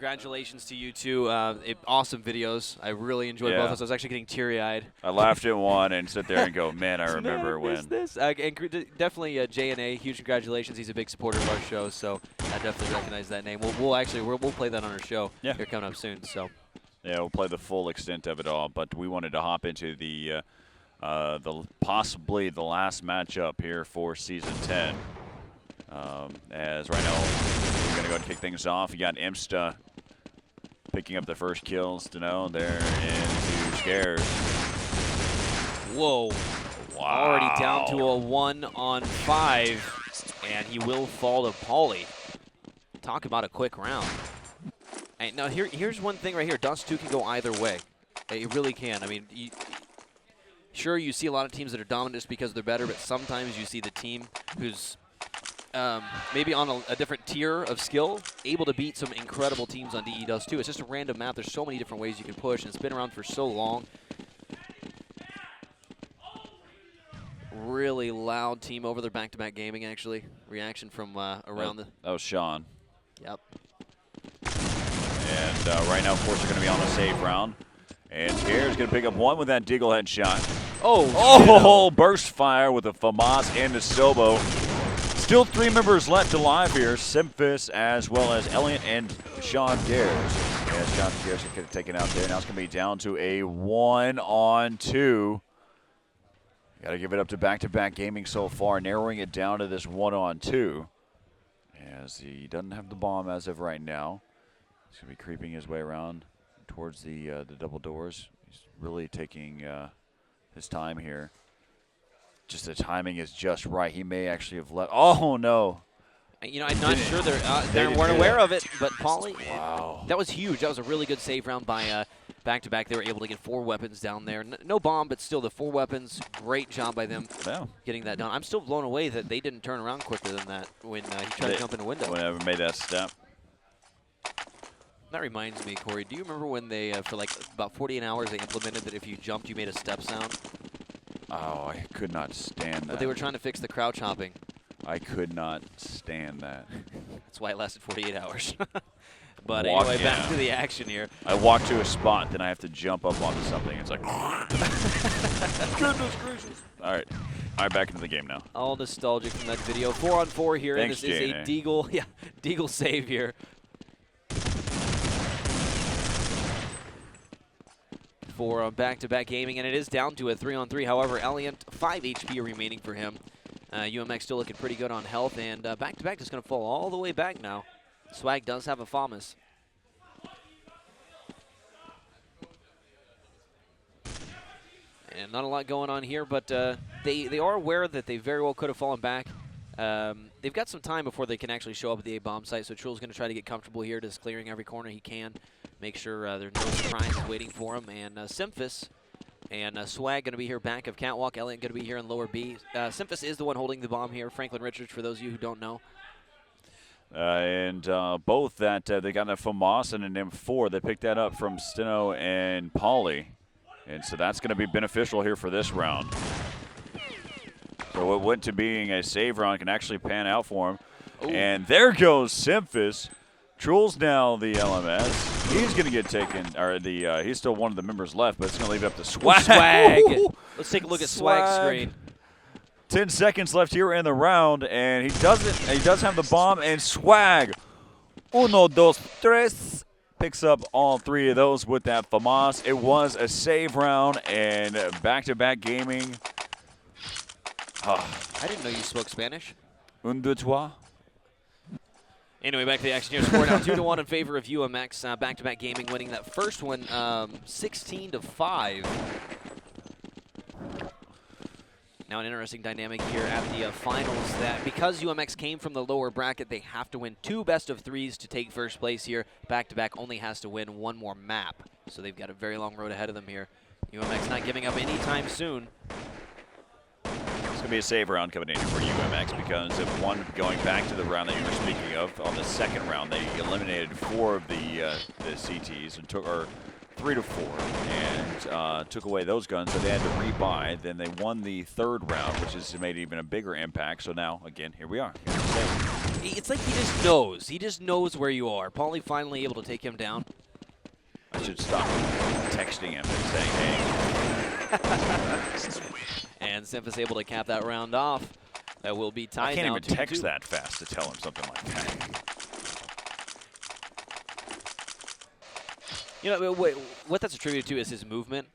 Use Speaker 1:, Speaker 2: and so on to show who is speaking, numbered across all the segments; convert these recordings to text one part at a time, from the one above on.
Speaker 1: congratulations to you two. Awesome videos. I really enjoyed both of those. I was actually getting teary-eyed.
Speaker 2: I laughed at one and sit there and go, man, I remember when.
Speaker 1: This. And definitely J&A, huge congratulations. He's a big supporter of our show, so I definitely recognize that name. We'll play that on our show here coming up soon. So. Yeah,
Speaker 2: we'll play the full extent of it all, but we wanted to hop into the possibly the last matchup here for Season 10. As right now, we're going to go and kick things off. You got Imsta picking up the first kills. Dano there into Scares.
Speaker 1: Whoa.
Speaker 2: Wow.
Speaker 1: Already down to a 1-on-5, and he will fall to Pauly. Talk about a quick round. And now here's one thing right here. Dust 2 can go either way. It really can. I mean, sure, you see a lot of teams that are dominant just because they're better, but sometimes you see the team who's maybe on a different tier of skill, able to beat some incredible teams on DE Dust 2. It's just a random map. There's so many different ways you can push, and it's been around for so long. Really loud team over their back-to-back gaming, actually. Reaction from around the...
Speaker 2: That was Sean.
Speaker 1: Yep.
Speaker 2: And right now, of course, they're going to be on a save round. And Scare's going to pick up one with that Deagle headshot.
Speaker 1: Oh,
Speaker 2: burst fire with a FAMAS and a Sobo. Still 3 members left alive here. Simphis as well as Elliot and Sean Gares. Yeah, Sean Gares gets taken out there. Now it's going to be down to a 1-on-2. Got to give it up to Back2Back Gaming so far, narrowing it down to this 1-on-2. As he doesn't have the bomb as of right now. He's going to be creeping his way around towards the double doors. He's really taking his time here. Just the timing is just right. He may actually have left. Oh, no.
Speaker 1: You know, I'm not sure they weren't aware of it, but Pauly,
Speaker 2: wow.
Speaker 1: That was huge. That was a really good save round by Back2Back. They were able to get 4 weapons down there. No bomb, but still the 4 weapons. Great job by them getting that done. I'm still blown away that they didn't turn around quicker than that when he tried to jump in the window.
Speaker 2: Whenever made that step.
Speaker 1: That reminds me, Corey, do you remember when they, for like about 48 hours, they implemented that if you jumped, you made a step sound?
Speaker 2: Oh, I could not stand that.
Speaker 1: But they were trying to fix the crouch hopping.
Speaker 2: I could not stand that.
Speaker 1: That's why it lasted 48 hours. But anyway, back to the action here.
Speaker 2: I walk to a spot, then I have to jump up onto something. It's like, goodness gracious. All right, back into the game now.
Speaker 1: All nostalgic from that video. 4-on-4 here.
Speaker 2: Thanks,
Speaker 1: and this is a Deagle save here. For Back2Back Gaming, and it is down to a 3-on-3. However, Elliot, 5 HP remaining for him. UMX still looking pretty good on health, and Back2Back is going to fall all the way back now. Swag does have a FAMAS. And not a lot going on here, but they are aware that they very well could have fallen back. They've got some time before they can actually show up at the A-bomb site, so Trul's going to try to get comfortable here, just clearing every corner he can. Make sure there's no surprises waiting for him. And Simphis and Swag going to be here back of Catwalk. Elliot going to be here in lower B. Simphis is the one holding the bomb here. Franklin Richards, for those of you who don't know.
Speaker 2: Both that they got a FAMAS and an M4. They picked that up from Steno and Pauly. And so that's going to be beneficial here for this round. So what went to being a save round can actually pan out for him. Ooh. And there goes Simphis. Trul's now the LMS. He's going to get taken, or he's still one of the members left, but it's going to leave it up to Swag.
Speaker 1: Let's take a look at Swag's screen.
Speaker 2: 10 seconds left here in the round, and he does have the bomb, and Swag, 1, 2, 3, picks up all 3 of those with that FAMAS. It was a save round, and Back2Back Gaming.
Speaker 1: I didn't know you spoke Spanish.
Speaker 2: Un, deux, trois.
Speaker 1: Anyway, back to the action here. Score now 2-1 in favor of UMX. Back2Back Gaming winning that first one 16-5. Now an interesting dynamic here at the finals that because UMX came from the lower bracket, they have to win 2 best-of-3s to take first place here. Back2Back only has to win 1 more map. So they've got a very long road ahead of them here. UMX not giving up anytime soon.
Speaker 2: It's going to be a save round coming in for UMX because of one going back to the round that you were speaking of. On the second round, they eliminated 4 of the CTs and took 3 to 4 and took away those guns, so they had to rebuy. Then they won the third round, which has made even a bigger impact. So now, again, here we are.
Speaker 1: It's like he just knows. He just knows where you are. Paulie finally able to take him down.
Speaker 2: I should stop texting him and saying, hey.
Speaker 1: And Simphis able to cap that round off. That will be tied.
Speaker 2: I can't
Speaker 1: now
Speaker 2: even
Speaker 1: 2-2.
Speaker 2: text that fast to tell him something like that.
Speaker 1: You know, what that's attributed to is his movement.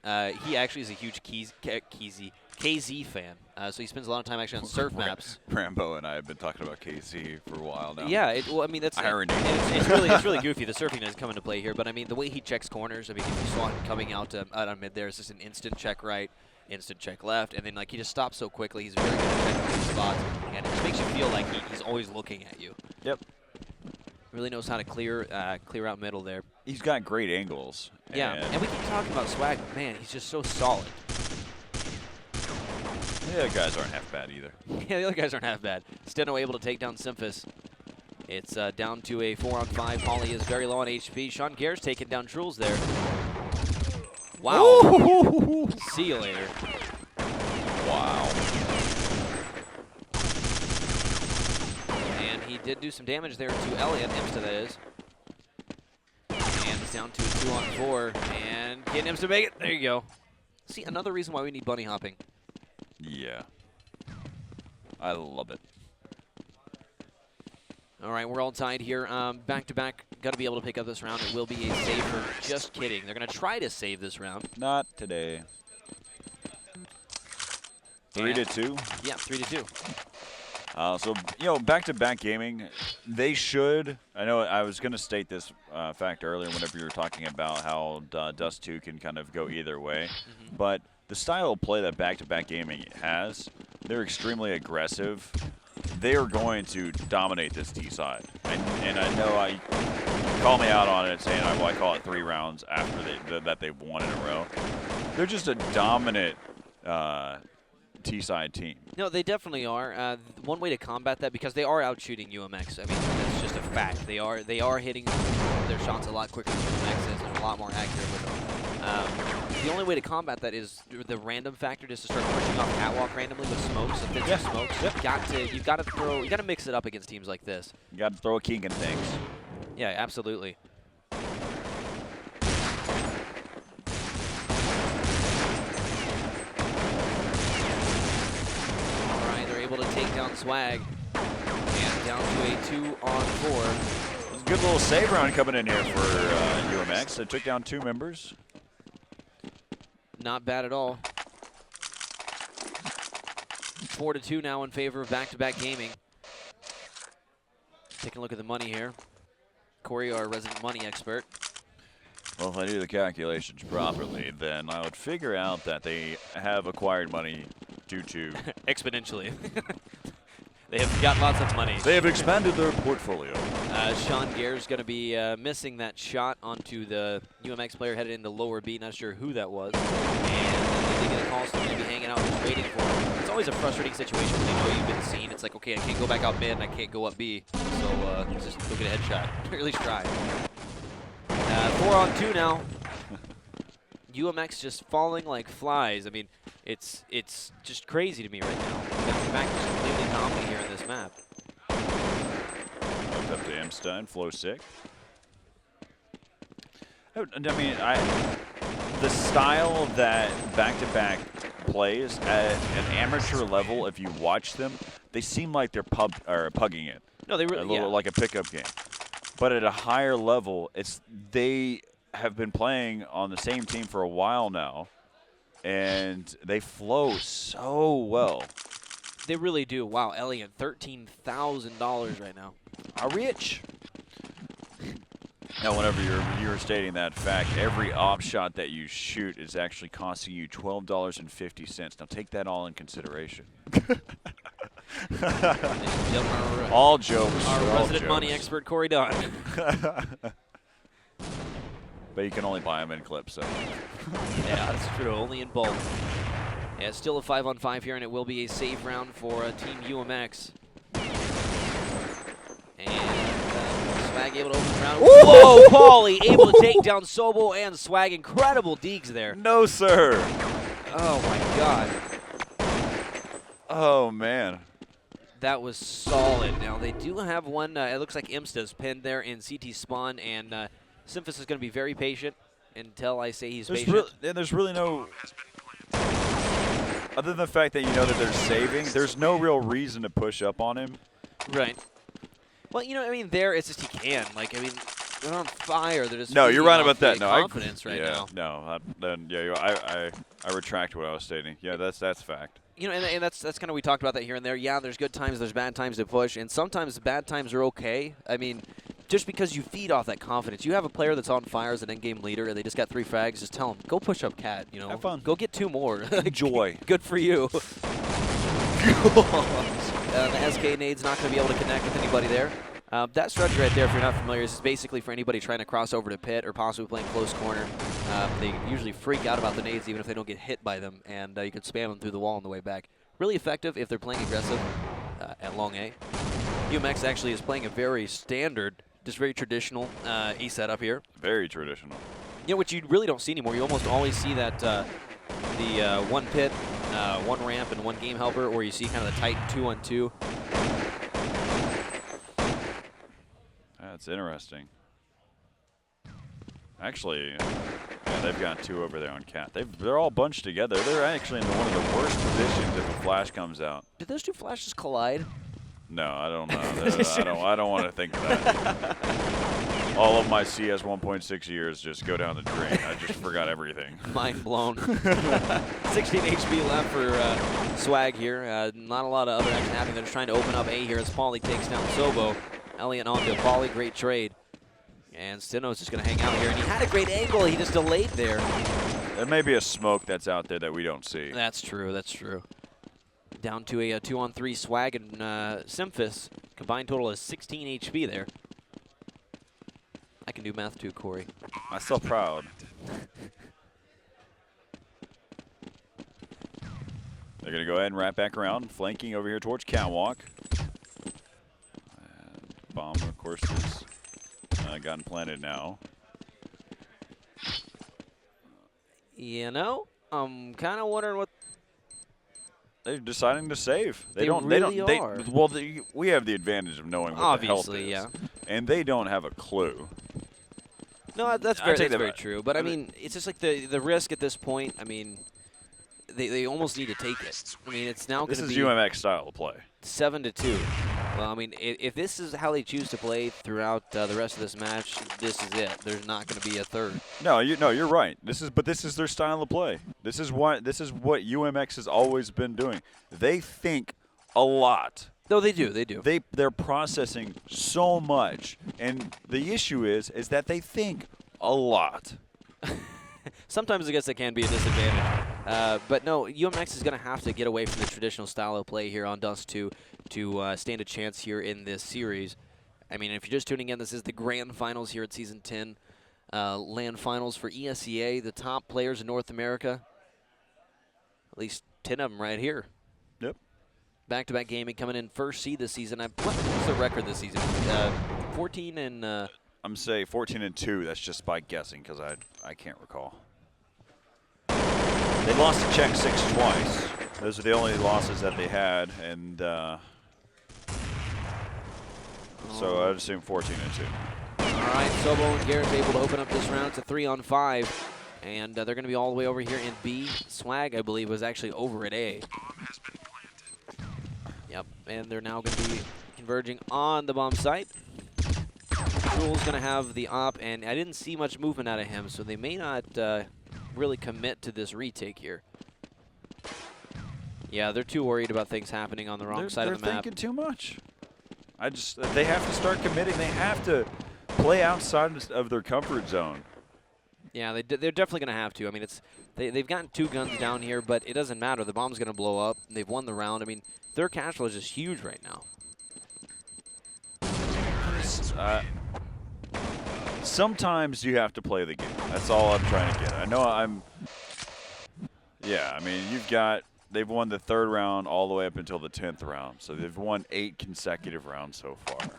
Speaker 1: He actually is a huge KZ fan, so he spends a lot of time actually on surf maps.
Speaker 2: Rambo and I have been talking about KZ for a while now.
Speaker 1: Yeah, well, I mean that's
Speaker 2: irony.
Speaker 1: It's really goofy. The surfing does come into play here, but I mean the way he checks corners. I mean, if you saw him coming out on mid there, it's just an instant check right, instant check left, and then like he just stops so quickly. He's very good at checking these spots, and it just makes you feel like he's always looking at you.
Speaker 2: Yep.
Speaker 1: Really knows how to clear out middle there.
Speaker 2: He's got great angles.
Speaker 1: Yeah, and we keep talking about swag, but man, he's just so solid.
Speaker 2: The other guys aren't half bad either.
Speaker 1: Yeah, the other guys aren't half bad. Steno able to take down Simphis. It's down to a 4-on-5. Paulie is very low on HP. Sean Gare's taking down Trules there. Wow.
Speaker 2: Ooh.
Speaker 1: See you later.
Speaker 2: Wow.
Speaker 1: And he did do some damage there to Elliott, Imsta that is. And it's down to a 2-on-4. And getting Imsta to make it. There you go. See, another reason why we need bunny hopping.
Speaker 2: Yeah. I love it.
Speaker 1: All right, we're all tied here. Back-to-back, got to be able to pick up this round. It will be a saver. Just kidding. They're going to try to save this round.
Speaker 2: Not today. 3-2?
Speaker 1: Yeah, 3-2.
Speaker 2: So, you know, back-to-back gaming, they should. I know I was going to state this fact earlier whenever you were talking about how Dust 2 can kind of go either way. But the style of play that back-to-back gaming has, they're extremely aggressive. They are going to dominate this D side. And I know I call me out on it saying, well, I call it 3 rounds after that they've won in a row. They're just a dominant T-side team.
Speaker 1: No, they definitely are. One way to combat that, because they are out shooting UMX. I mean, that's just a fact. They are hitting their shots a lot quicker than UMX is, and a lot more accurate with them. The only way to combat that is the random factor, just to start pushing off catwalk randomly with smokes. If it's smokes, you've got to mix it up against teams like this.
Speaker 2: You got to throw a king and things.
Speaker 1: Yeah, absolutely. Able to take down Swag, and down to a 2-on-4.
Speaker 2: Good little save round coming in here for UMX. They took down 2 members.
Speaker 1: Not bad at all. 4-2 now in favor of back-to-back gaming. Taking a look at the money here. Corey, our resident money expert.
Speaker 2: Well, if I do the calculations properly, then I would figure out that they have acquired money due to
Speaker 1: exponentially. They have got lots of money.
Speaker 2: They have expanded their portfolio.
Speaker 1: Sean Gare's going to be missing that shot onto the UMX player headed into lower B. Not sure who that was. And they get a call, so they're going to be hanging out just waiting for him. It's always a frustrating situation when you know you've been seen. It's like, okay, I can't go back out mid and I can't go up B. So just go get a headshot, or at least try. 4-on-2 now. UMX just falling like flies. I mean, it's just crazy to me right now. Back is completely dominant here in this map.
Speaker 2: Up to Amstein, flow sick. I mean, the style that back-to-back plays at an amateur level, if you watch them, they seem like they're pugging it.
Speaker 1: No, they really,
Speaker 2: a little like a pickup game. But at a higher level, they have been playing on the same team for a while now, and they flow so well.
Speaker 1: They really do. Wow, Elliott, $13,000 right now.
Speaker 2: How rich? Now, whenever you're stating that fact, every op shot that you shoot is actually costing you $12.50. Now, take that all in consideration. All jokes.
Speaker 1: Our resident money expert, Corey Dunn.
Speaker 2: But you can only buy them in clips, so.
Speaker 1: Yeah, that's true. Only in bulk. Yeah, it's still a 5-on-5 here, and it will be a save round for Team UMX. And Swag able to open the round. Whoa, Paulie able to take down Sobo and Swag. Incredible deeks there.
Speaker 2: No, sir.
Speaker 1: Oh, my God.
Speaker 2: Oh, man.
Speaker 1: That was solid. Now, they do have one, it looks like Imsta's pinned there in CT spawn, and Symphus is going to be very patient until I say he's patient.
Speaker 2: There's really no, other than the fact that you know that they're saving, there's no real reason to push up on him.
Speaker 1: Right. Well, you know, I mean, there, it's just he can. Like, I mean, they're on fire. They're just
Speaker 2: no, you're right about that. No,
Speaker 1: confidence right
Speaker 2: yeah,
Speaker 1: now.
Speaker 2: No, then yeah, I retract what I was stating. Yeah, that's fact.
Speaker 1: You know, and that's kind of, we talked about that here and there. Yeah, there's good times, there's bad times to push, and sometimes bad times are okay. I mean, just because you feed off that confidence. You have a player that's on fire as an end-game leader, and they just got 3 frags, just tell them, go push up Cat, you know.
Speaker 2: Have fun.
Speaker 1: Go get 2 more.
Speaker 2: Enjoy.
Speaker 1: Good for you. The SK nade's not going to be able to connect with anybody there. That strategy right there, if you're not familiar, is basically for anybody trying to cross over to pit or possibly playing close corner. They usually freak out about the nades even if they don't get hit by them, and you can spam them through the wall on the way back. Really effective if they're playing aggressive at long A. UMX actually is playing a very standard, just very traditional A setup here.
Speaker 2: Very traditional.
Speaker 1: You know, which you really don't see anymore. You almost always see that the 1 pit, 1 ramp, and 1 game helper, or you see kind of the tight 2-on-2.
Speaker 2: That's interesting. Actually, yeah, they've got 2 over there on Cat. They're all bunched together. They're actually in one of the worst positions if a flash comes out.
Speaker 1: Did those 2 flashes collide?
Speaker 2: No, I don't know. I don't want to think of that. All of my CS 1.6 years just go down the drain. I just forgot everything.
Speaker 1: Mind blown. 16 HP left for Swag here. Not a lot of other action happening. They're just trying to open up A here as Pauly takes down Sobo. Elliott onto Pauly, great trade. And Steno's just going to hang out here. And he had a great angle. He just delayed there.
Speaker 2: There may be a smoke that's out there that we don't see.
Speaker 1: That's true. That's true. Down to a 2-on-3 Swag and Symphus. Combined total is 16 HP there. I can do math too, Corey.
Speaker 2: I'm so proud. They're going to go ahead and wrap back around, flanking over here towards Catwalk. And bomb, of course, is gotten planted now.
Speaker 1: You know, I'm kind of wondering what
Speaker 2: they're deciding to save.
Speaker 1: They
Speaker 2: don't.
Speaker 1: Really
Speaker 2: they
Speaker 1: are.
Speaker 2: don't. Well, we have the advantage of knowing what
Speaker 1: obviously,
Speaker 2: the health is,
Speaker 1: yeah.
Speaker 2: and they don't have a clue.
Speaker 1: No, that's very true. But I mean, it's just like the risk at this point. I mean, they almost need to take it. I mean, it's now going to be
Speaker 2: This is UMX style of play.
Speaker 1: 7-2. Well, I mean, if this is how they choose to play throughout the rest of this match, this is it. There's not going to be a third.
Speaker 2: No, you're right. This is their style of play. This is what UMX has always been doing. They think a lot.
Speaker 1: No, they do. They do.
Speaker 2: They're processing so much, and the issue is that they think a lot.
Speaker 1: Sometimes I guess that can be a disadvantage. But no, UMX is going to have to get away from the traditional style of play here on Dust 2 to stand a chance here in this series. I mean, if you're just tuning in, this is the grand finals here at Season 10. LAN finals for ESEA, the top players in North America. At least 10 of them right here.
Speaker 2: Yep.
Speaker 1: Back2Back Gaming coming in first seed this season. What's the record this season? 14 and...
Speaker 2: I'm saying 14-2. That's just by guessing because I can't recall. They lost to Check 6 twice. Those are the only losses that they had, and so I'd assume 14-2.
Speaker 1: All right, Sobo and Garrett's able to open up this round to 3-on-5, and they're going to be all the way over here in B. Swag, I believe, was actually over at A. Yep, and they're now going to be converging on the bomb site. Jewel's going to have the op, and I didn't see much movement out of him, so they may not really commit to this retake here. Yeah, they're too worried about things happening on the wrong side of the map.
Speaker 2: They're thinking too much. They have to start committing. They have to play outside of their comfort zone.
Speaker 1: Yeah, they're definitely going to have to. I mean, they've gotten 2 guns down here, but it doesn't matter. The bomb's going to blow up. They've won the round. I mean, their cash flow is just huge right now.
Speaker 2: Sometimes you have to play the game. That's all I'm trying to get. I know yeah, I mean, they've won the 3rd round all the way up until the 10th round. So they've won 8 consecutive rounds so far.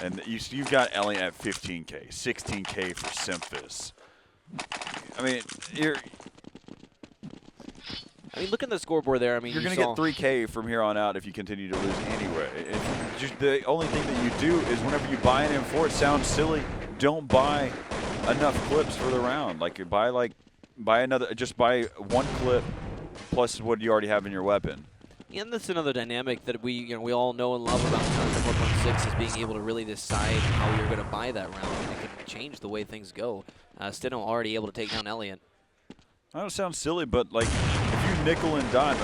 Speaker 2: And you've got Elliott at 15K, 16K for Symphus. I mean,
Speaker 1: I mean, look at the scoreboard there. I mean,
Speaker 2: you're going to get 3K from here on out if you continue to lose anyway. The only thing that you do is whenever you buy an M4, it sounds silly. Don't buy enough clips for the round. Like, buy another, just buy one clip plus what you already have in your weapon.
Speaker 1: And that's another dynamic that we all know and love about Counter 1.6 is being able to really decide how you're going to buy that round, and it can change the way things go. Steno already able to take down Elliott.
Speaker 2: I don't sound silly, but like if you nickel and dime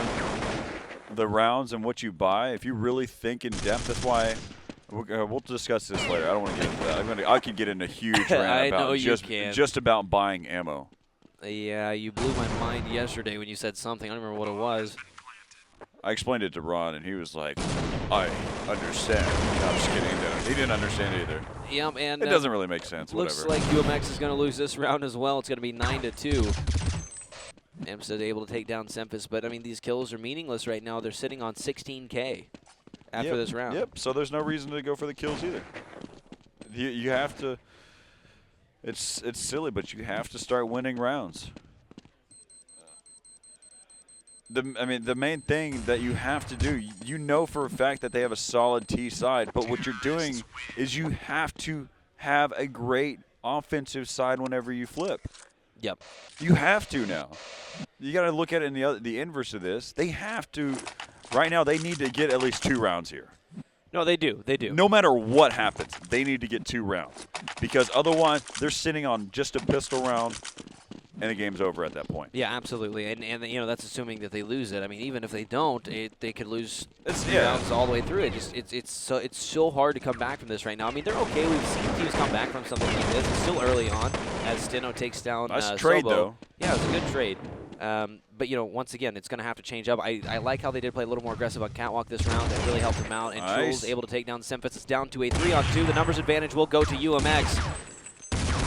Speaker 2: the rounds and what you buy, if you really think in depth, that's why we'll discuss this later. I don't want to get into that. I could get in a huge rant about just about buying ammo.
Speaker 1: Yeah, you blew my mind yesterday when you said something. I don't remember what it was.
Speaker 2: I explained it to Ron, and he was like, I understand. No, I'm just kidding. He didn't understand either.
Speaker 1: Yep, and
Speaker 2: it doesn't really make sense.
Speaker 1: Looks
Speaker 2: whatever.
Speaker 1: like UMX is going to lose this round as well. It's going to be 9-2. Amstead able to take down Semphis, but I mean these kills are meaningless right now. They're sitting on 16K after this round.
Speaker 2: Yep. So there's no reason to go for the kills either. You have to. It's silly, but you have to start winning rounds. The main thing that you have to do, you know for a fact that they have a solid T side, but what you're doing is you have to have a great offensive side whenever you flip.
Speaker 1: Yep.
Speaker 2: You have to now. You got to look at it in the inverse of this. They have to. Right now, they need to get at least 2 rounds here.
Speaker 1: No, they do. They do.
Speaker 2: No matter what happens, they need to get 2 rounds because otherwise they're sitting on just a pistol round. And the game's over at that point.
Speaker 1: Yeah, absolutely, and that's assuming that they lose it. I mean, even if they don't, they could lose rounds all the way through it. It's so hard to come back from this right now. I mean, they're okay. We've seen teams come back from something like this. It's still early on as Steno takes down
Speaker 2: nice trade,
Speaker 1: Sobo.
Speaker 2: though.
Speaker 1: Yeah, it was a good trade. But once again, it's going to have to change up. I like how they did play a little more aggressive on Catwalk this round. That really helped them out. And Jules able to take down Semphis. It's down to a 3-on-2. The numbers advantage will go to UMX.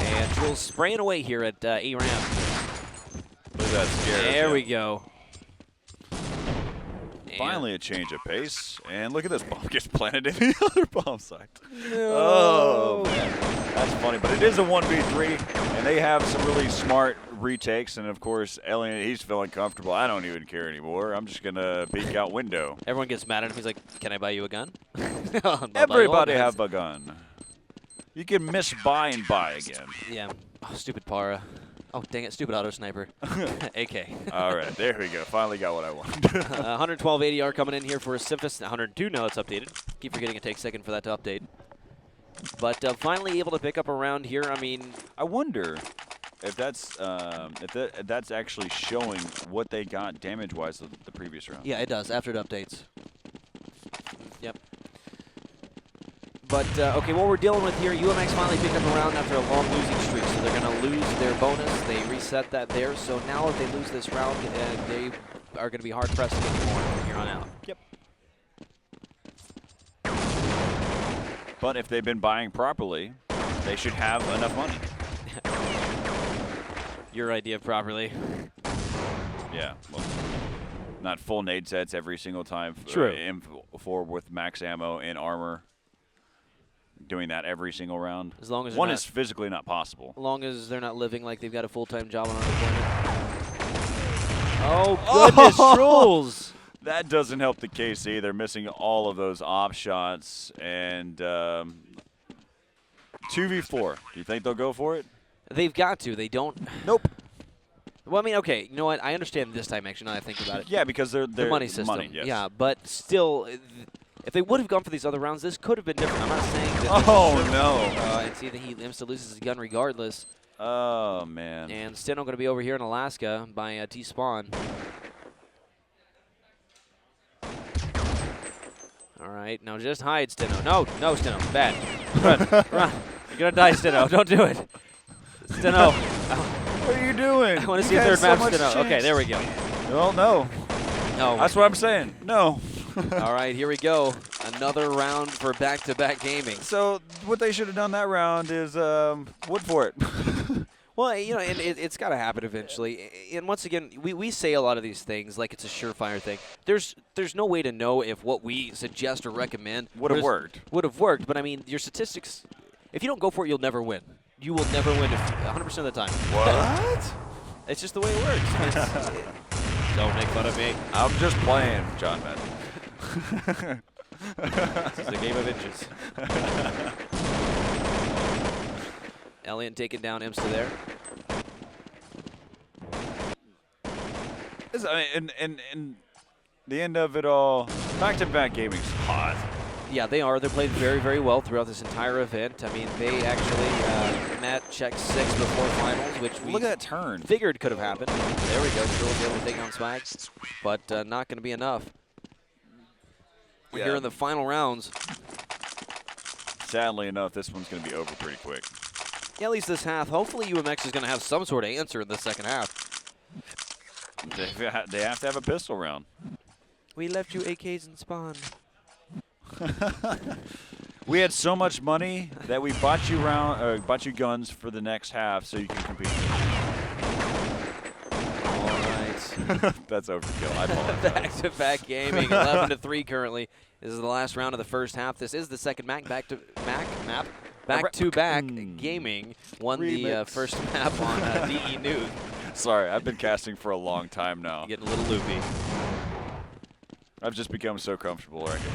Speaker 1: And Jules spraying away here at A-Ramp.
Speaker 2: Look at that scare.
Speaker 1: There we go.
Speaker 2: Finally a change of pace. And look at this bomb gets planted in the other bomb site.
Speaker 1: No.
Speaker 2: Oh, man. That's funny. But it is a 1v3, and they have some really smart retakes. And, of course, Elliott, he's feeling comfortable. I don't even care anymore. I'm just going to peek out window.
Speaker 1: Everyone gets mad at him. He's like, can I buy you a gun?
Speaker 2: Everybody have a gun. You can miss buy and buy again.
Speaker 1: Yeah. Oh, stupid Para. Oh, dang it. Stupid auto sniper. AK.
Speaker 2: All right. There we go. Finally got what I wanted.
Speaker 1: 112 ADR coming in here for Semphis. 102 now it's updated. Keep forgetting it takes a second for that to update. But finally able to pick up a round here. I mean,
Speaker 2: I wonder if that's that's actually showing what they got damage-wise the previous round.
Speaker 1: Yeah, it does after it updates. Yep. But, okay, what we're dealing with here, UMX finally picked up a round after a long losing streak, so they're going to lose their bonus. They reset that there, so now if they lose this round, they are going to be hard-pressed to get more from here on out.
Speaker 2: Yep. But if they've been buying properly, they should have enough money.
Speaker 1: Your idea of properly.
Speaker 2: Yeah. Well, not full nade sets every single time.
Speaker 1: True.
Speaker 2: M4 with max ammo and armor. Doing that every single round.
Speaker 1: As long as
Speaker 2: one is physically not possible.
Speaker 1: As long as they're not living like they've got a full-time job on unemployment. Oh, goodness, Trules!
Speaker 2: That doesn't help the KC. They're missing all of those op shots. And 2v4. Do you think they'll go for it?
Speaker 1: They've got to. They don't.
Speaker 2: Nope.
Speaker 1: Well, I mean, okay. You know what? I understand this time, actually, now that I think about it.
Speaker 2: Yeah, because they're
Speaker 1: the money system.
Speaker 2: Money, yes.
Speaker 1: Yeah, but still, if they would have gone for these other rounds, this could have been different. I'm not saying that.
Speaker 2: Oh, no.
Speaker 1: And see that he Imsta loses his gun regardless.
Speaker 2: Oh, man.
Speaker 1: And Steno going to be over here in Alaska by T-Spawn. All right, now just hide, Steno. No, Steno, bad. Run, run. You're going to die, Steno. Don't do it. Steno.
Speaker 2: What are you doing?
Speaker 1: I want to see a third map, Steno. Okay, there we go.
Speaker 2: Well, no.
Speaker 1: No.
Speaker 2: That's what I'm saying. No.
Speaker 1: All right, here we go. Another round for Back2Back Gaming.
Speaker 2: So what they should have done that round is wood for it.
Speaker 1: Well, you know, and it's got to happen eventually. And once again, we say a lot of these things like it's a surefire thing. There's no way to know if what we suggest or recommend
Speaker 2: would have worked.
Speaker 1: Would have worked, but I mean, your statistics, if you don't go for it, you'll never win. You will never win 100% of the time.
Speaker 2: What?
Speaker 1: It's just the way it works. Don't make fun of me.
Speaker 2: I'm just playing, John Madden.
Speaker 1: This is a game of inches. Elliott taking down Imsta there.
Speaker 2: And the end of it all, back-to-back gaming's hot.
Speaker 1: Yeah, they are. They're played very, very well throughout this entire event. I mean, they actually met check 6 before finals, which we
Speaker 2: Look at that turn.
Speaker 1: figured could have happened. There we go. Still was able to take down Swag, but not going to be enough. We're here in the final rounds.
Speaker 2: Sadly enough, this one's going to be over pretty quick.
Speaker 1: Yeah, at least this half. Hopefully UMX is going to have some sort of answer in the second half.
Speaker 2: They have to have a pistol round.
Speaker 1: We left you AKs in spawn.
Speaker 2: We had so much money that we bought you guns for the next half so you can compete.
Speaker 1: All right.
Speaker 2: That's overkill. I apologize.
Speaker 1: Back-to-back gaming, 11-3 currently. This is the last round of the first half. This is the second map. Back-to-back gaming won the first map on DE Nuke.
Speaker 2: Sorry, I've been casting for a long time now.
Speaker 1: Getting a little loopy.
Speaker 2: I've just become so comfortable right here.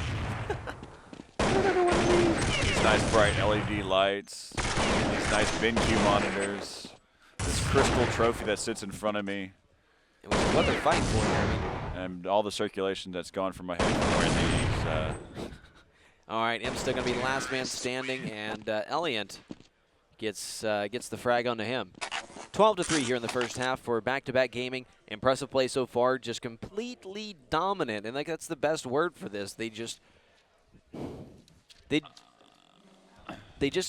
Speaker 2: These nice bright LED lights, these nice VinQ monitors, this crystal trophy that sits in front of me.
Speaker 1: Which is what they're fighting for here. I mean,
Speaker 2: and all the circulation that's gone from my head from wearing these.
Speaker 1: All right, Imsta going to be last man standing, and Elliott gets the frag onto him. 12-3 here in the first half for back-to-back gaming. Impressive play so far, just completely dominant, and like that's the best word for this. They just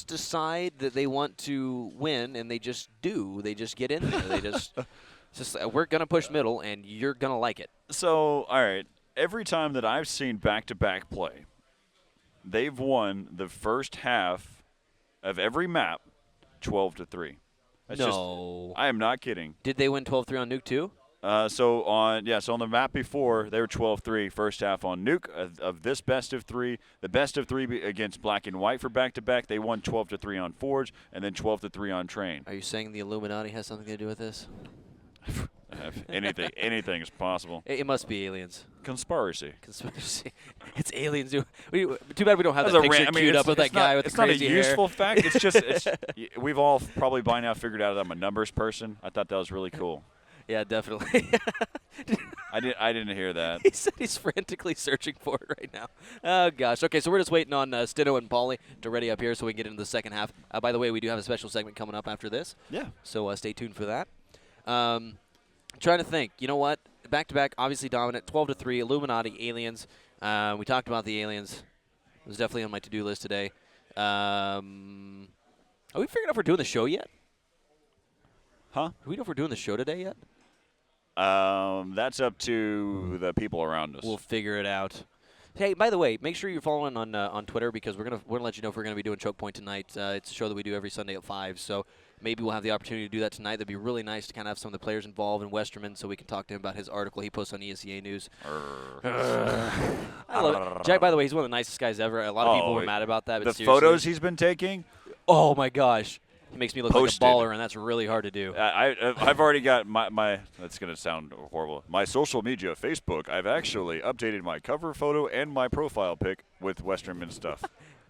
Speaker 1: decide that they want to win, and they just do. They just get in there. They just we're gonna push middle, and you're gonna like it.
Speaker 2: So all right, every time that I've seen back-to-back play, they've won the first half of every map 12-3. That's
Speaker 1: no.
Speaker 2: I am not kidding.
Speaker 1: Did they win 12-3 on Nuke too?
Speaker 2: So on the map before, they were 12-3 first half on Nuke of this best of 3. The best of 3 against Black and White for back-to-back. They won 12-3 on Forge and then 12-3 on Train.
Speaker 1: Are you saying the Illuminati has something to do with this?
Speaker 2: Anything is possible.
Speaker 1: It must be aliens.
Speaker 2: Conspiracy.
Speaker 1: It's aliens. Too bad we don't have that picture queued up of that guy with the crazy hair.
Speaker 2: It's not a useful fact. It's just we've all probably by now figured out that I'm a numbers person. I thought that was really cool.
Speaker 1: Yeah, definitely.
Speaker 2: I didn't hear that.
Speaker 1: He said he's frantically searching for it right now. Oh, gosh. Okay, so we're just waiting on Stino and Paulie to ready up here so we can get into the second half. By the way, we do have a special segment coming up after this.
Speaker 2: Yeah.
Speaker 1: So stay tuned for that. Trying to think. You know what? Back-to-back, obviously dominant. 12-3, Illuminati, aliens. We talked about the aliens. It was definitely on my to-do list today. Are we figuring out if we're doing the show yet?
Speaker 2: Huh?
Speaker 1: Do we know if we're doing the show today yet?
Speaker 2: That's up to the people around us.
Speaker 1: We'll figure it out. Hey, by the way, make sure you're following on Twitter because we're gonna let you know if we're gonna be doing Choke Point tonight. It's a show that we do every Sunday at 5, so maybe we'll have the opportunity to do that tonight. That'd be really nice to kind of have some of the players involved in Westerman, so we can talk to him about his article he posts on ESEA News. I love it. Jack, by the way, he's one of the nicest guys ever. A lot of people were mad about that. But
Speaker 2: the photos he's been taking.
Speaker 1: Oh my gosh. It makes me look like a baller, and that's really hard to do.
Speaker 2: I've already got my that's going to sound horrible. My social media, Facebook, I've actually updated my cover photo and my profile pic with Westerman stuff.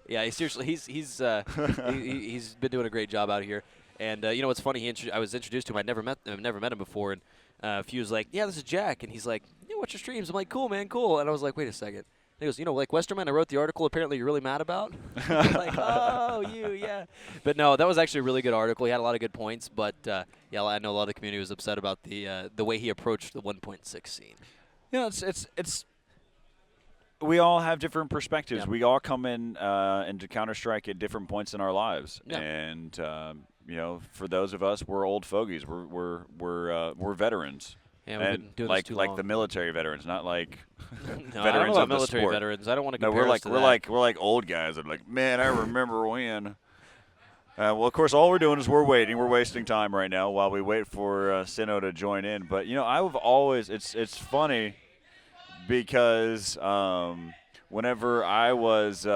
Speaker 1: Yeah, seriously, he's been doing a great job out here. And you know what's funny? I was introduced to him. I've never met him before, and Few was like, "Yeah, this is Jack," and he's like, "Yeah, what's your streams?" I'm like, "Cool, man, cool." And I was like, "Wait a second." He goes, like Westerman, I wrote the article apparently you're really mad about. I'm like, oh, yeah. But no, that was actually a really good article. He had a lot of good points, but yeah, I know a lot of the community was upset about the way he approached the 1.6 scene.
Speaker 2: You know, it's we all have different perspectives. Yeah. We all come in into Counter-Strike at different points in our lives, yeah. And you know, for those of us, we're old fogies. We're veterans.
Speaker 1: Yeah, we've been doing
Speaker 2: like
Speaker 1: this too long.
Speaker 2: Like the military veterans, not like
Speaker 1: no,
Speaker 2: veterans
Speaker 1: I don't know about
Speaker 2: of
Speaker 1: military
Speaker 2: the sport.
Speaker 1: Veterans. I don't want to compare.
Speaker 2: No, we're like
Speaker 1: that.
Speaker 2: old guys. I'm like, man, I remember when. Well, of course, all we're doing is we're waiting. We're wasting time right now while we wait for Sino to join in. But you know, I've always it's funny because whenever I was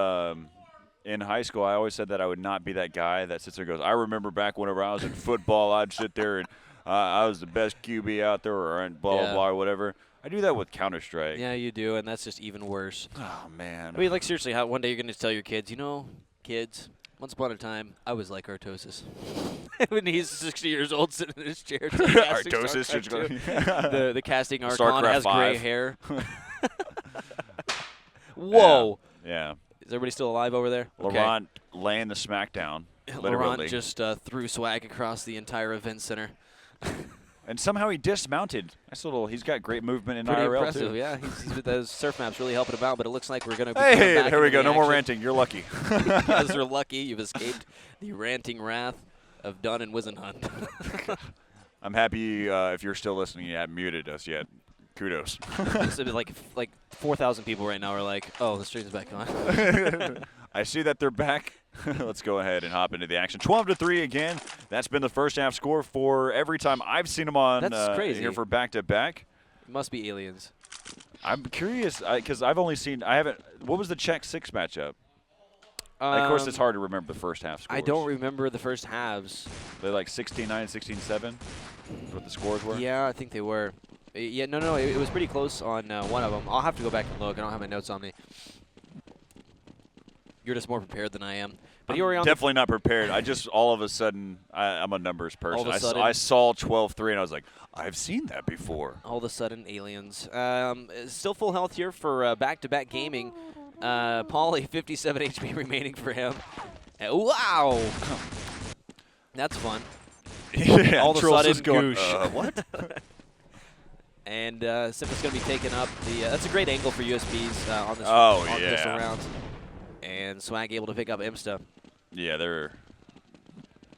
Speaker 2: in high school, I always said that I would not be that guy that sits there and goes, I remember back whenever I was in football, I'd sit there and I was the best QB out there, or blah, blah, blah, or whatever. I do that with Counter-Strike.
Speaker 1: Yeah, you do, and that's just even worse.
Speaker 2: Oh, man.
Speaker 1: I mean, like, seriously, how one day you're going to tell your kids, you know, kids, once upon a time, I was like Artosis. When he's 60 years old sitting in his chair.
Speaker 2: Artosis.
Speaker 1: the casting Archon
Speaker 2: StarCraft
Speaker 1: has gray
Speaker 2: 5.
Speaker 1: hair. Whoa.
Speaker 2: Yeah.
Speaker 1: Is everybody still alive over there?
Speaker 2: Laurent laying the smackdown.
Speaker 1: Laurent just threw swag across the entire event center.
Speaker 2: And somehow he dismounted. Nice little. He's got great movement in
Speaker 1: Pretty
Speaker 2: IRL
Speaker 1: impressive,
Speaker 2: too.
Speaker 1: yeah. He's with those surf maps really helping him out, but it looks like we're going to be
Speaker 2: Hey,
Speaker 1: coming back
Speaker 2: here we
Speaker 1: into
Speaker 2: go.
Speaker 1: the
Speaker 2: No more
Speaker 1: action.
Speaker 2: ranting. You're lucky.
Speaker 1: Because you're lucky you've escaped the ranting wrath of Dunn and Wizenhunt.
Speaker 2: I'm happy if you're still listening. You haven't muted us yet. Kudos.
Speaker 1: So like 4,000 people right now are like, oh, the stream's back on.
Speaker 2: I see that they're back. Let's go ahead and hop into the action. 12-3 again. That's been the first half score for every time I've seen them on
Speaker 1: That's crazy.
Speaker 2: here for back-to-back.
Speaker 1: Must be aliens.
Speaker 2: I'm curious because I've only seen. I haven't. What was the Czech 6 matchup? Of course, it's hard to remember the first half scores.
Speaker 1: I don't remember the first halves.
Speaker 2: They're like 16-9, 16-7. Is what the scores were?
Speaker 1: Yeah, I think they were. Yeah, no, it was pretty close on one of them. I'll have to go back and look. I don't have my notes on me. You're just more prepared than I am. But you were on
Speaker 2: definitely not prepared. I just all of a sudden I'm a numbers person.
Speaker 1: All of a sudden,
Speaker 2: I saw 12-3 and I was like, I've seen that before.
Speaker 1: all of a sudden, aliens. Still full health here for back-to-back gaming. Pauly, 57 HP remaining for him. Wow, that's fun.
Speaker 2: Yeah,
Speaker 1: all of a
Speaker 2: Trolls
Speaker 1: sudden,
Speaker 2: is going,
Speaker 1: goosh.
Speaker 2: what?
Speaker 1: And Simba's going to be taking up the. That's a great angle for USBs on this
Speaker 2: Oh,
Speaker 1: pistol
Speaker 2: yeah.
Speaker 1: round. And Swag able to pick up Imsta.
Speaker 2: Yeah, they're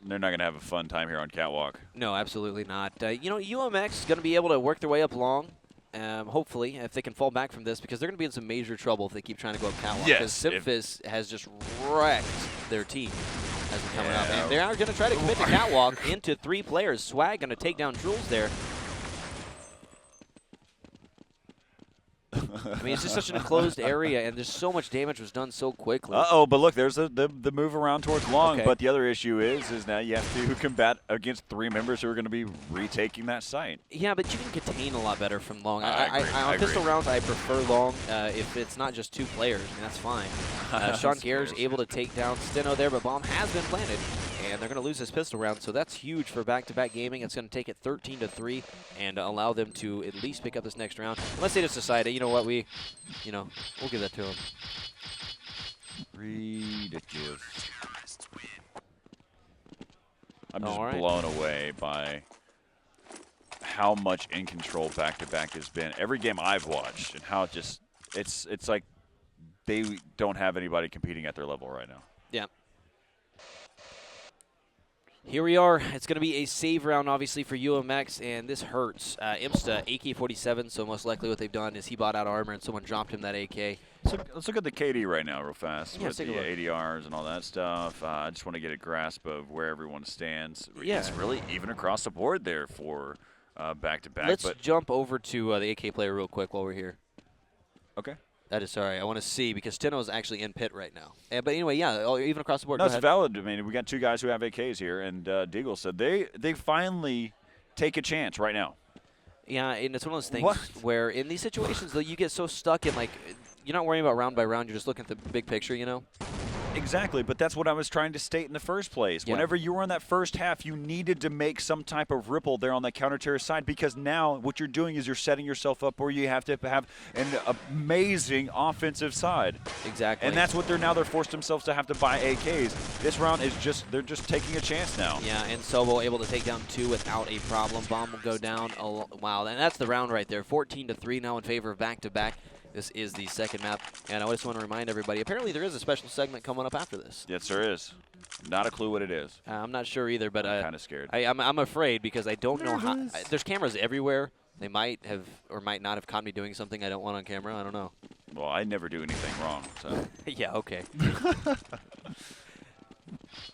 Speaker 2: not going to have a fun time here on Catwalk.
Speaker 1: No, absolutely not. You know, UMX is going to be able to work their way up long. Hopefully, if they can fall back from this, because they're going to be in some major trouble if they keep trying to go up Catwalk.
Speaker 2: Yes,
Speaker 1: Because Simfis has just wrecked their team as they're coming up. And they are going to try to commit to Catwalk into 3 players. Swag going to take down Jules there. I mean, it's just such an enclosed area, and there's so much damage was done so quickly.
Speaker 2: Uh-oh, but look, there's the move around towards long.
Speaker 1: Okay.
Speaker 2: But the other issue is now you have to combat against 3 members who are going to be retaking that site.
Speaker 1: Yeah, but you can contain a lot better from long.
Speaker 2: I agree.
Speaker 1: On pistol rounds, I prefer long if it's not just 2 players. I mean, that's fine. Sean Gare's able to take down Steno there, but bomb has been planted, and they're going to lose this pistol round. So that's huge for back-to-back gaming. It's going to take it 13-3 and allow them to at least pick up this next round. Unless they just decide, you know what, we'll give that to them.
Speaker 2: Ridiculous. I'm just
Speaker 1: All right.
Speaker 2: blown away by how much in control back-to-back has been. Every game I've watched and how it's like they don't have anybody competing at their level right now.
Speaker 1: Yeah. Here we are. It's going to be a save round, obviously, for UMX, and this hurts. Imsta, AK-47, so most likely what they've done is he bought out armor and someone dropped him that AK.
Speaker 2: So let's look at the KD right now real fast
Speaker 1: Yeah,
Speaker 2: with the
Speaker 1: take a look.
Speaker 2: ADRs and all that stuff. I just want to get a grasp of where everyone stands.
Speaker 1: Yeah.
Speaker 2: It's really even across the board there for back-to-back.
Speaker 1: Let's jump over to the AK player real quick while we're here.
Speaker 2: Okay.
Speaker 1: That is sorry. I want to see because Steno is actually in pit right now. But anyway, yeah, even across the board.
Speaker 2: No,
Speaker 1: Go
Speaker 2: it's
Speaker 1: ahead.
Speaker 2: valid. I mean, we got 2 guys who have AKs here, and Deagle said they finally take a chance right now.
Speaker 1: Yeah, and it's one of those things
Speaker 2: What?
Speaker 1: where in these situations, though, you get so stuck in, like, you're not worrying about round by round. You're just looking at the big picture, you know?
Speaker 2: Exactly, but that's what I was trying to state in the first place.
Speaker 1: Yeah.
Speaker 2: Whenever you were in that first half, you needed to make some type of ripple there on that counter-terror side because now what you're doing is you're setting yourself up where you have to have an amazing offensive side.
Speaker 1: Exactly.
Speaker 2: And that's what they're forced themselves to have to buy AKs. This round is they're just taking a chance now.
Speaker 1: Yeah, and Sobo able to take down 2 without a problem. Bomb will go down. Wow, and that's the round right there. 14-3 now in favor of back-to-back. This is the second map, and I just want to remind everybody, apparently there is a special segment coming up after this.
Speaker 2: Yes, there is. Not a clue what it is.
Speaker 1: I'm not sure either, but
Speaker 2: I'm kind of scared.
Speaker 1: I'm afraid because I don't know how. There's cameras everywhere. They might have or might not have caught me doing something I don't want on camera. I don't know.
Speaker 2: Well, I never do anything wrong, so.
Speaker 1: Yeah, okay.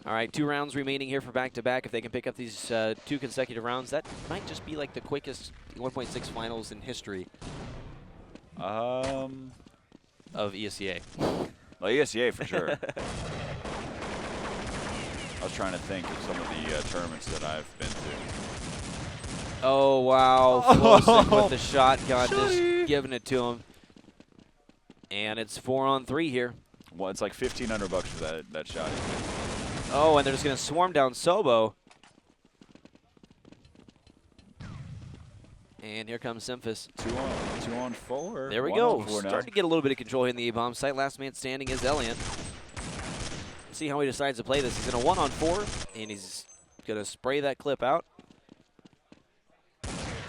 Speaker 1: All right, 2 rounds remaining here for back-to-back. If they can pick up these 2 consecutive rounds, that might just be like the quickest 1.6 finals in history of ESEA.
Speaker 2: Well, ESEA for sure. I was trying to think of some of the tournaments that I've been to.
Speaker 1: Oh, wow. Flowsick with the shotgun, just giving it to him. And it's 4-on-3 here.
Speaker 2: Well, it's like $1,500 for that shot.
Speaker 1: Oh, and they're just going to swarm down Sobo. And here comes Simphis.
Speaker 2: 2-on-4.
Speaker 1: There we go. Starting to get a little bit of control in the A-bomb site. Last man standing is Elian. See how he decides to play this. He's in a 1-on-4, and he's going to spray that clip out.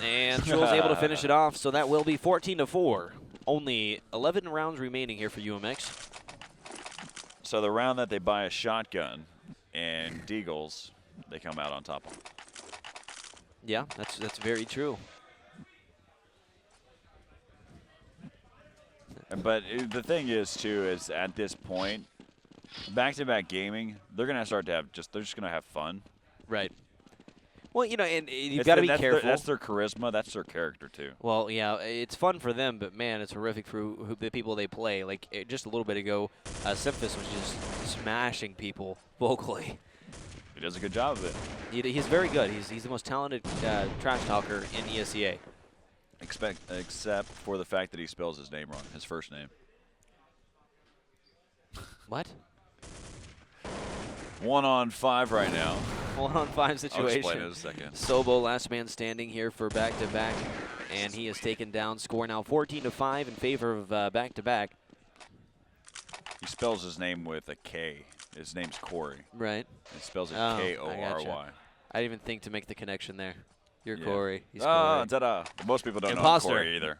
Speaker 1: And Trul's able to finish it off, so that will be 14-4. Only 11 rounds remaining here for UMX.
Speaker 2: So the round that they buy a shotgun and Deagles, they come out on top of them.
Speaker 1: Yeah, that's very true.
Speaker 2: But the thing is, too, is at this point, back-to-back gaming, they're gonna start to have they're just gonna have fun.
Speaker 1: Right. Well, you know, and you've got to be careful.
Speaker 2: That's their charisma. That's their character, too.
Speaker 1: Well, yeah, it's fun for them, but, man, it's horrific for the people they play. Like, just a little bit ago, Simphis was just smashing people vocally.
Speaker 2: He does a good job of it.
Speaker 1: He's very good. He's the most talented trash talker in ESEA.
Speaker 2: Except for the fact that he spells his name wrong, his first name.
Speaker 1: What?
Speaker 2: 1-on-5 right now.
Speaker 1: 1-on-5 situation.
Speaker 2: I'll explain it in a second.
Speaker 1: Sobo, last man standing here for back-to-back, and he has taken down. Score now 14-5 in favor of back-to-back.
Speaker 2: He spells his name with a K. His name's Corey.
Speaker 1: Right.
Speaker 2: He spells it
Speaker 1: K-O-R-Y.
Speaker 2: K-O-R-Y.
Speaker 1: I didn't even think to make the connection there. You're Corey. He's
Speaker 2: Corey.
Speaker 1: Corey.
Speaker 2: Most people don't
Speaker 1: Imposter.
Speaker 2: know Corey either.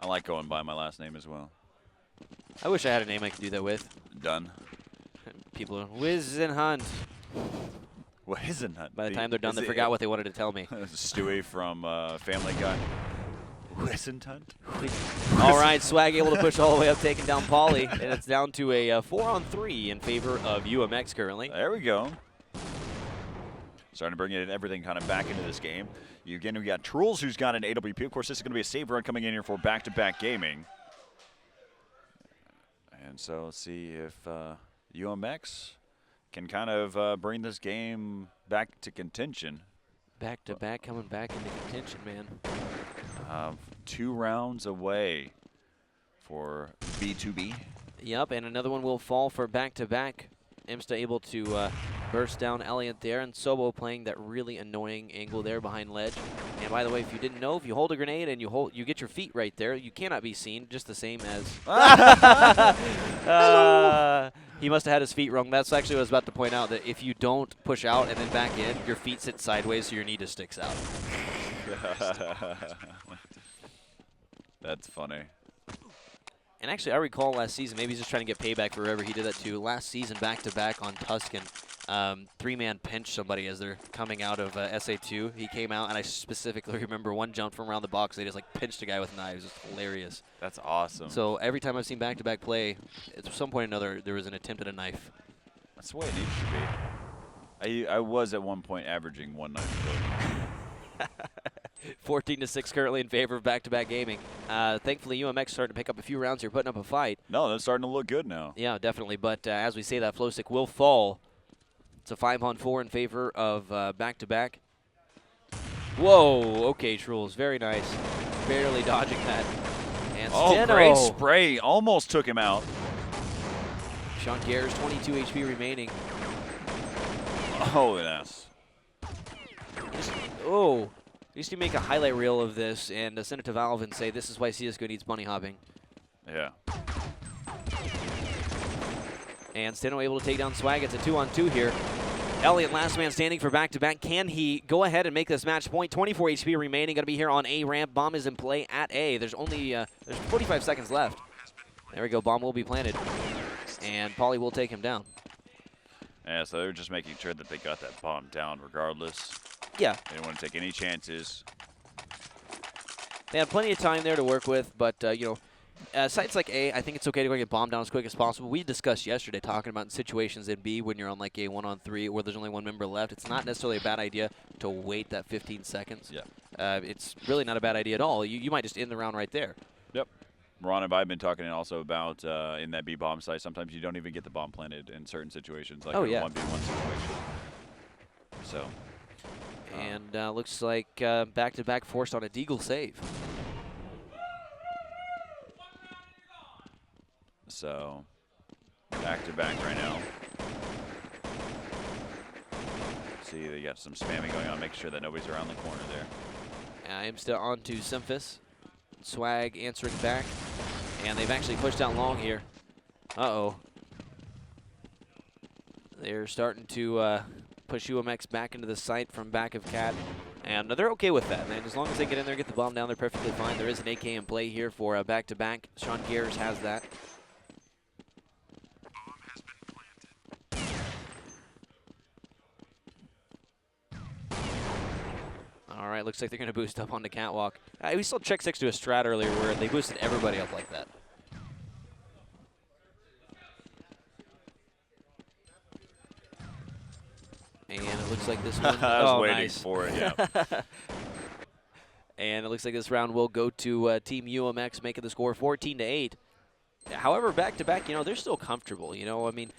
Speaker 2: I like going by my last name as well.
Speaker 1: I wish I had a name I could do that with.
Speaker 2: Done.
Speaker 1: People are whiz and hunt.
Speaker 2: Wizenhunt.
Speaker 1: By the time they're done, they forgot what they wanted to tell me.
Speaker 2: Stewie from Family Guy. Wizenhunt.
Speaker 1: All right, Swag able to push all the way up, taking down Pauly, and it's down to a 4-on-3 in favor of UMX currently.
Speaker 2: There we go. Starting to bring everything kind of back into this game. Again, we got Truls, who's got an AWP. Of course, this is going to be a save run coming in here for back-to-back gaming. And so let's see if UMX can kind of bring this game back to contention.
Speaker 1: Back-to-back coming back into contention, man.
Speaker 2: 2 rounds away for B2B.
Speaker 1: Yep, and another one will fall for back-to-back. Imsta able to burst down Elliott there, and Sobo playing that really annoying angle there behind ledge. And by the way, if you didn't know, if you hold a grenade and you get your feet right there, you cannot be seen, just the same as. He must have had his feet wrong. That's actually what I was about to point out, that if you don't push out and then back in, your feet sit sideways, so your knee just sticks out.
Speaker 2: That's funny.
Speaker 1: And actually, I recall last season, maybe he's just trying to get payback for wherever he did that too. Last season, back-to-back on Tuscan, 3-man pinch somebody as they're coming out of SA2. He came out, and I specifically remember one jump from around the box. They just like pinched a guy with knives. It's hilarious.
Speaker 2: That's awesome.
Speaker 1: So every time I've seen back-to-back play, at some point or another, there was an attempt at a knife.
Speaker 2: That's the way it needs to be. I was at one point averaging 1 knife.
Speaker 1: 14-6 currently in favor of back-to-back gaming. Thankfully, UMX starting to pick up a few rounds here, putting up a fight.
Speaker 2: No, that's starting to look good now.
Speaker 1: Yeah, definitely. But as we say, that flow stick will fall. It's a 5-on-4 in favor of back-to-back. Whoa, okay, Truls, very nice. Barely dodging that. And Steno.
Speaker 2: Great spray. Almost took him out.
Speaker 1: Sean Gares, 22 HP remaining.
Speaker 2: Oh, yes.
Speaker 1: Oh. We used to make a highlight reel of this and send it to Valve and say, this is why CSGO needs bunny hopping.
Speaker 2: Yeah.
Speaker 1: And Steno able to take down Swag. It's a 2-on-2 here. Elliott, last man standing for back-to-back. Can he go ahead and make this match point? 24 HP remaining. Going to be here on A ramp. Bomb is in play at A. There's only there's 45 seconds left. There we go. Bomb will be planted. And Pauly will take him down.
Speaker 2: Yeah, so they're just making sure that they got that bomb down regardless.
Speaker 1: Yeah.
Speaker 2: They didn't want to take any chances.
Speaker 1: They had plenty of time there to work with, but, you know, sites like A, I think it's okay to go get bombed down as quick as possible. We discussed yesterday talking about situations in B when you're on like a 1-on-3 where there's only one member left. It's not necessarily a bad idea to wait that 15 seconds.
Speaker 2: Yeah.
Speaker 1: It's really not a bad idea at all. You might just end the round right there.
Speaker 2: Yep. Ron and I have been talking also about in that B bomb site, sometimes you don't even get the bomb planted in certain situations, like a 1v1 situation. So.
Speaker 1: And looks like back-to-back forced on a deagle save.
Speaker 2: So, back-to-back right now. See, they got some spamming going on, make sure that nobody's around the corner there.
Speaker 1: I am still on to Simphis. Swag answering back. And they've actually pushed out long here. Uh-oh. They're starting to push UMX back into the site from back of Cat. And they're okay with that, man. As long as they get in there, get the bomb down, they're perfectly fine. There is an AK in play here for back-to-back. Sean Gears has that. All right, looks like they're going to boost up on the catwalk. We saw check 6 to a strat earlier where they boosted everybody up like that. And it looks like this one.
Speaker 2: I was waiting
Speaker 1: nice.
Speaker 2: for it, yeah.
Speaker 1: And it looks like this round will go to Team UMX, making the score 14-8. However, back-to-back, you know, they're still comfortable. You know, I mean,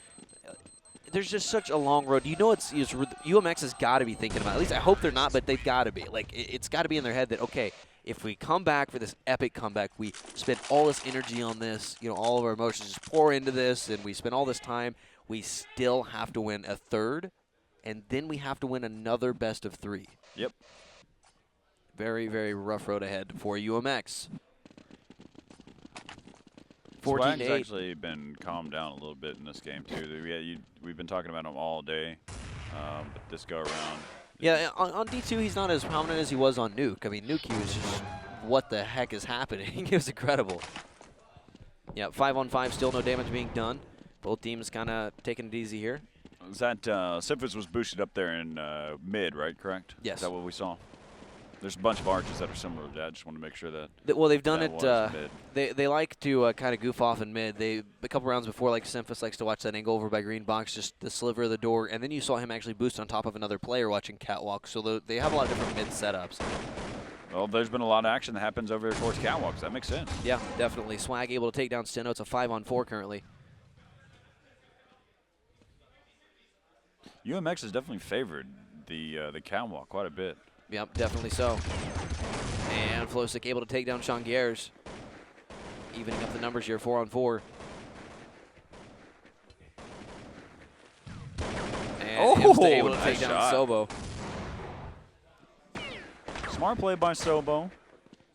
Speaker 1: there's just such a long road. You know, UMX has got to be thinking about it. At least I hope they're not, but they've got to be. Like, it's got to be in their head that, okay, if we come back for this epic comeback, we spend all this energy on this, you know, all of our emotions just pour into this, and we spend all this time, we still have to win a third, and then we have to win another best of 3.
Speaker 2: Yep.
Speaker 1: Very, very rough road ahead for UMX.
Speaker 2: Swag's
Speaker 1: 14-8.
Speaker 2: actually been calmed down a little bit in this game, too. We've been talking about him all day, but this go-around.
Speaker 1: Yeah, on D2, he's not as prominent as he was on Nuke. I mean, Nuke, he was just, what the heck is happening? It was incredible. Yeah, 5-on-5, still no damage being done. Both teams kind of taking it easy here.
Speaker 2: Was that Simphis was boosted up there in mid, right? Correct?
Speaker 1: Yes.
Speaker 2: Is that what we saw? There's a bunch of arches that are similar to that. I just want to make sure that.
Speaker 1: Well, they've done
Speaker 2: that
Speaker 1: it. They like to kind of goof off in mid. A couple rounds before, like Simphis likes to watch that angle over by green box, just the sliver of the door, and then you saw him actually boost on top of another player watching catwalk. So they have a lot of different mid setups.
Speaker 2: Well, there's been a lot of action that happens over here towards catwalks. That makes sense.
Speaker 1: Yeah, definitely. Swag able to take down Steno. It's a 5-on-4 currently.
Speaker 2: UMX has definitely favored the catwalk quite a bit.
Speaker 1: Yep, definitely so. And Flosick able to take down Sean Gears, evening up the numbers here, 4-on-4. And Imsta able to take down Sobo.
Speaker 2: Smart play by Sobo,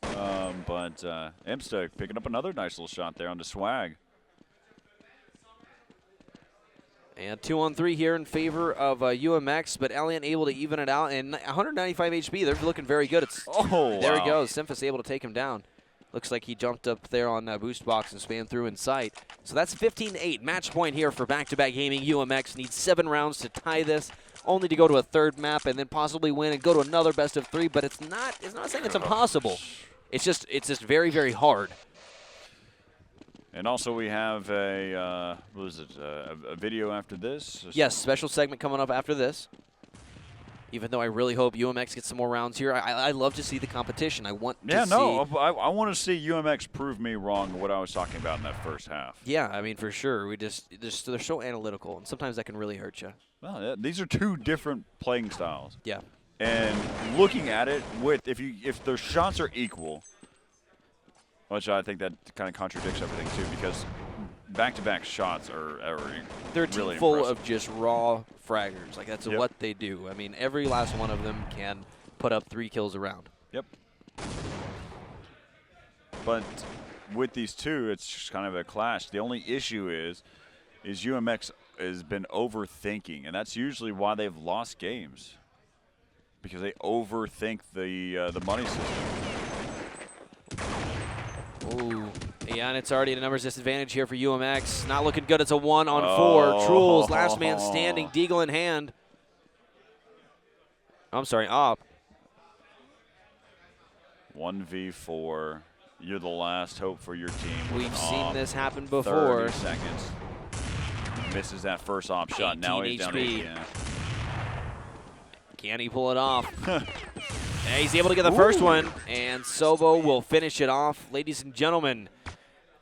Speaker 2: but Imsta picking up another nice little shot there on the Swag.
Speaker 1: And 2-on-3 here in favor of UMX, but Alien able to even it out. And 195 HP, they're looking very good. There he goes. Simphis able to take him down. Looks like he jumped up there on boost box and spanned through in sight. So that's 15-8. Match point here for back-to-back gaming. UMX needs 7 rounds to tie this, only to go to a third map and then possibly win and go to another best of 3. But it's not saying it's impossible. It's just very, very hard.
Speaker 2: And also we have a video after this?
Speaker 1: Yes, special segment coming up after this. Even though I really hope UMX gets some more rounds here. I love to see the competition. I want to see.
Speaker 2: I want to see UMX prove me wrong what I was talking about in that first half.
Speaker 1: Yeah, I mean, for sure. They're so analytical, and sometimes that can really hurt you.
Speaker 2: Well, yeah, these are 2 different playing styles.
Speaker 1: Yeah.
Speaker 2: And looking at it, if their shots are equal, which I think that kind of contradicts everything, too, because back-to-back shots are
Speaker 1: they're
Speaker 2: really
Speaker 1: full
Speaker 2: impressive.
Speaker 1: of just raw fraggers. Like, that's what they do. I mean, every last one of them can put up 3 kills a round.
Speaker 2: Yep. But with these 2, it's just kind of a clash. The only issue is UMX has been overthinking, and that's usually why they've lost games, because they overthink the money system.
Speaker 1: Ooh. Yeah, and it's already a numbers disadvantage here for UMX. Not looking good. It's a 1-on-4. Trules, last man standing, deagle in hand. I'm sorry, op.
Speaker 2: 1v4. You're the last hope for your team.
Speaker 1: We've seen this happen before.
Speaker 2: 30 seconds. Misses that first op shot. Now he's down 8. Yeah.
Speaker 1: Can he pull it off? He's able to get the first one, and Sobo will finish it off. Ladies and gentlemen,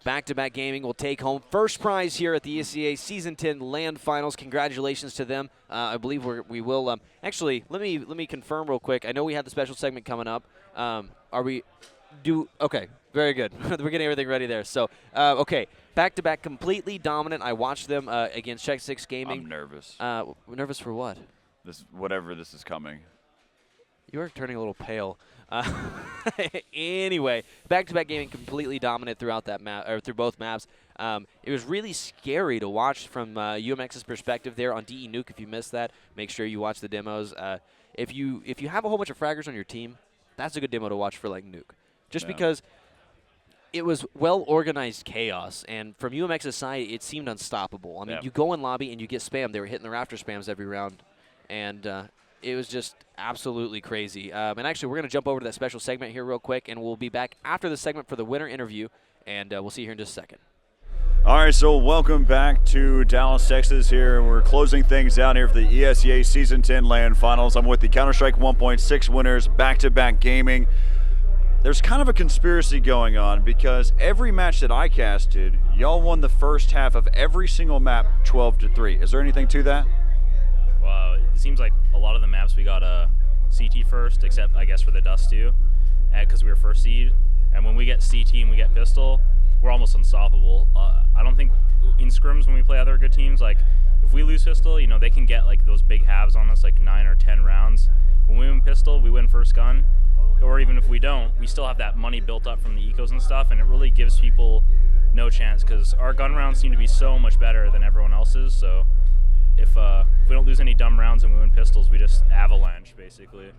Speaker 1: Back2Back Gaming will take home first prize here at the ESEA Season 10 LAN Finals. Congratulations to them. I believe we will. Actually, let me confirm real quick. I know we had the special segment coming up. Okay, very good. We're getting everything ready there. So, okay, Back2Back completely dominant. I watched them against Check 6 Gaming.
Speaker 2: I'm nervous.
Speaker 1: Nervous for what?
Speaker 2: Whatever this is coming.
Speaker 1: You are turning a little pale. Anyway, Back2Back Gaming completely dominant throughout that map, or through both maps. It was really scary to watch from UMX's perspective there on DE Nuke. If you missed that, make sure you watch the demos. If you have a whole bunch of fraggers on your team, that's a good demo to watch for like Nuke, just because it was well-organized chaos, and from UMX's side, it seemed unstoppable. I mean, you go in lobby and you get spammed. They were hitting the rafter spams every round, and it was just absolutely crazy. And actually, we're going to jump over to that special segment here real quick, and we'll be back after the segment for the winner interview, and we'll see you here in just a second.
Speaker 2: All right, so welcome back to Dallas, Texas here. We're closing things out here for the ESEA Season 10 LAN Finals. I'm with the Counter-Strike 1.6 winners, Back2Back Gaming. There's kind of a conspiracy going on because every match that I casted, y'all won the first half of every single map 12-3. Is there anything to that?
Speaker 3: Well, it seems like a lot of the maps we got CT first, except I guess for the Dust 2, because we were first seed. And when we get CT and we get Pistol, we're almost unstoppable. I don't think in scrims when we play other good teams, like if we lose Pistol, you know, they can get like those big halves on us, like 9 or 10 rounds. When we win Pistol, we win first gun. Or even if we don't, we still have that money built up from the ecos and stuff, and it really gives people no chance because our gun rounds seem to be so much better than everyone else's. So if we don't lose any dumb rounds and we win pistols, we just avalanche basically.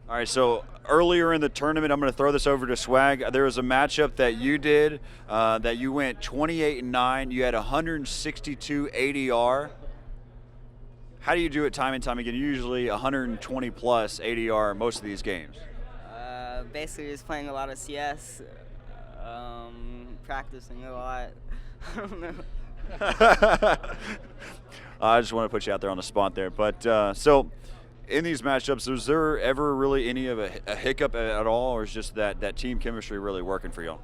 Speaker 2: All right, so earlier in the tournament, I'm going to throw this over to Swag. There was a matchup that you did that you went 28-9. You had 162 ADR. How do you do it time and time again? Usually 120 plus ADR most of these games.
Speaker 4: Basically just playing a lot of CS, practicing a lot. I don't know.
Speaker 2: I just want to put you out there on the spot there. But so in these matchups, was there ever really any of a hiccup at all, or is just that team chemistry really working for y'all?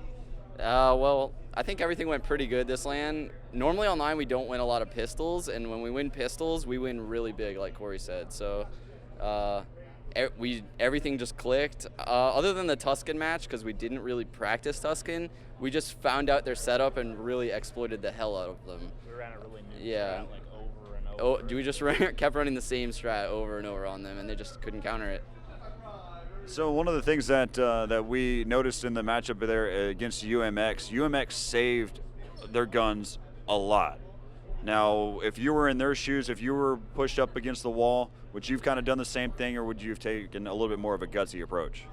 Speaker 5: Well, I think everything went pretty good this LAN. Normally online we don't win a lot of pistols, and when we win pistols, we win really big, like Corey said. So everything just clicked. Other than the Tuscan match, because we didn't really practice Tuscan, we just found out their setup and really exploited the hell out of them.
Speaker 3: We ran a really new
Speaker 5: strat,
Speaker 3: like over and over.
Speaker 5: We just kept running the same strat over and over on them, and they just couldn't counter it.
Speaker 2: So one of the things that we noticed in the matchup there against UMX saved their guns a lot. Now, if you were in their shoes, if you were pushed up against the wall, would you have kind of done the same thing, or would you have taken a little bit more of a gutsy approach?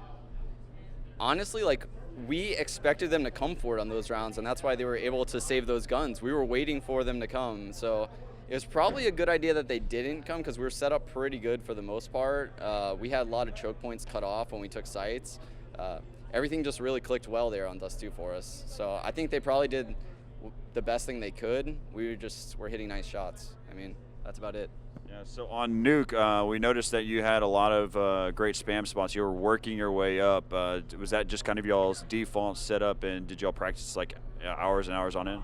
Speaker 5: Honestly, like, we expected them to come for it on those rounds, and that's why they were able to save those guns. We were waiting for them to come, so it was probably a good idea that they didn't come because we were set up pretty good for the most part. We had a lot of choke points cut off when we took sites. Everything just really clicked well there on Dust 2 for us. So I think they probably did the best thing they could. We were hitting nice shots. I mean, that's about it.
Speaker 2: Yeah, so on Nuke, we noticed that you had a lot of great spam spots. You were working your way up. Was that just kind of y'all's default setup, and did y'all practice like hours and hours on end?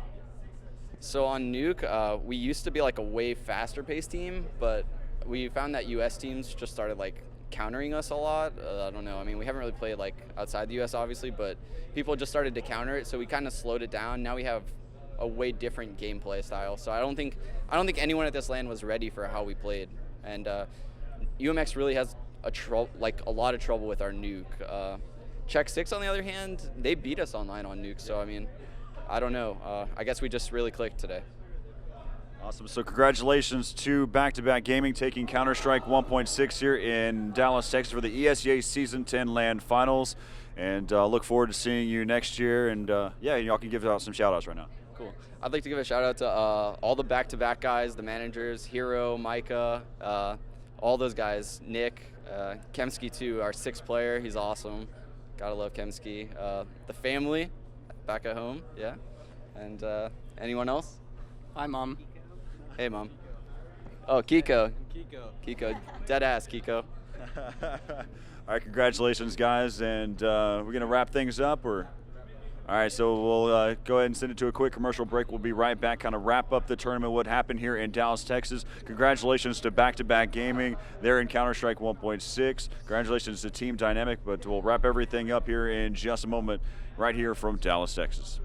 Speaker 5: So on Nuke, we used to be like a way faster paced team, but we found that US teams just started like countering us a lot. I don't know. I mean, we haven't really played like outside the US obviously, but people just started to counter it, so we kind of slowed it down. Now we have a way different gameplay style. So I don't think anyone at this LAN was ready for how we played. And UMX really has a lot of trouble with our Nuke. Check 6 on the other hand, they beat us online on Nuke. So I mean, I don't know. I guess we just really clicked today.
Speaker 2: Awesome. So congratulations to Back2Back Gaming taking Counter-Strike 1.6 here in Dallas, Texas for the ESEA Season 10 LAN Finals. And look forward to seeing you next year. And yeah, y'all can give out some shout-outs right now.
Speaker 5: Cool. I'd like to give a shout-out to all the Back2Back guys, the managers, Hero, Micah, all those guys, Nick, Kemsky too, our 6th player. He's awesome. Gotta love Kemsky. The family back at home, yeah. And anyone else?
Speaker 4: Hi, Mom.
Speaker 5: Hey, Mom. Oh, Kiko. Kiko. Dead ass, Kiko.
Speaker 2: All right, congratulations, guys. And we're going to wrap things up, or? All right, so we'll go ahead and send it to a quick commercial break. We'll be right back, kind of wrap up the tournament, what happened here in Dallas, Texas. Congratulations to Back2Back Gaming. They're in Counter-Strike 1.6. Congratulations to Team Dynamic, but we'll wrap everything up here in just a moment right here from Dallas, Texas.